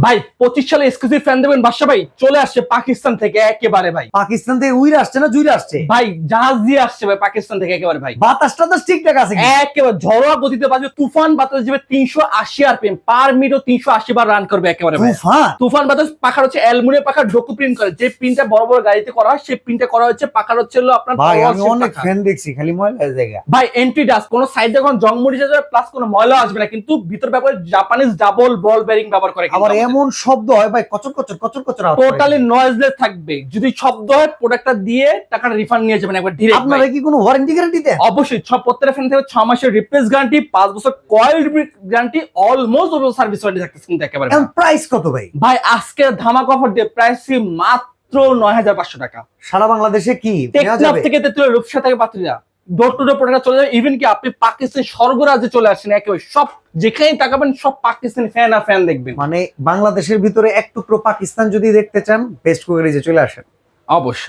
ভাই 25 সালে exclusive fan দেবেন বাদশা ভাই, চলে আসছে পাকিস্তান থেকে একেবারে ভাই। পাকিস্তান থেকে উইরে আসছে না জুইরে আসছে? ভাই জাহাজ দিয়ে আসছে ভাই পাকিস্তান থেকে একেবারে ভাই। বাতাসটা তো ঠিকঠাক আছে কি? একেবারে ঝড়োয়া গতিতে বাজবে, তুফান বাতাস যাবে 380 আরপিএম পার মিনিট, 380 বার রান করবে একেবারে ভাই। তুফান তুফান বাতাস পাখার হচ্ছে অ্যালুমিনিয়াম পাখা, ডোকু প্রিন্ট করে, যে প্রিন্টটা বড় বড় গাড়িতে করা হয় সেই প্রিন্টটা করা হচ্ছে। পাখার হচ্ছে হলো আপনার ভাই power আমি shape অনেক পাখা। ফ্যান দেখছি, খালি ময়লা জায়গা। ভাই এন্টি ডাস্ট, কোনো সাইডে যখন জং মরিচা যাবে প্লাস কোনো ময়লা আসবে না, কিন্তু ভিতর ব্যবহার জাপানিজ ডাবল বল বেয়ারিং ব্যবহার করে। আবার এমন শব্দ হয় ভাই, কচর কচর কচর কচর আওয়াজ করে। টোটালি নয়েজলেস থাকবে, যদি শব্দ হয় প্রোডাক্টটা দিয়ে টাকাটা রিফান্ড নিয়ে যাবেন একবার ডিরেক্ট। আপনারা কি কোনো ওয়ারেন্টি গ্যারান্টি দেন? অবশ্যই সব প্রত্যেকটা ফ্যান থেকে 6 মাসের রিপ্লেস গ্যারান্টি, 5 বছর coil guarantee, almost service warranty থাকতেছে কিন্তু একেবারে। এখন প্রাইস কত ভাই? ভাই আজকে ধামাকা অফার দিয়ে প্রাইস মাত্র 9500 টাকা। সারা বাংলাদেশে কি নেওয়া টেকনাফ যাবে? থেকে তেতুলিয়া, রূপসা থেকে পাত্রীরা ডোর টু ডোর প্রোডাক্ট চলে যাবে। ইভেন কি আপনি পাকিস্তানের স্বর্গরাজ্যে চলে আসেন, একেবারে সব যেখানেই তাকাবেন সব পাকিস্তানি ফ্যান আর ফ্যান দেখবেন। মানে বাংলাদেশের ভিতরে এক টুকরো পাকিস্তান যদি দেখতে চান, বেস্ট কুকারিজে চলে আসেন। অবশ্যই।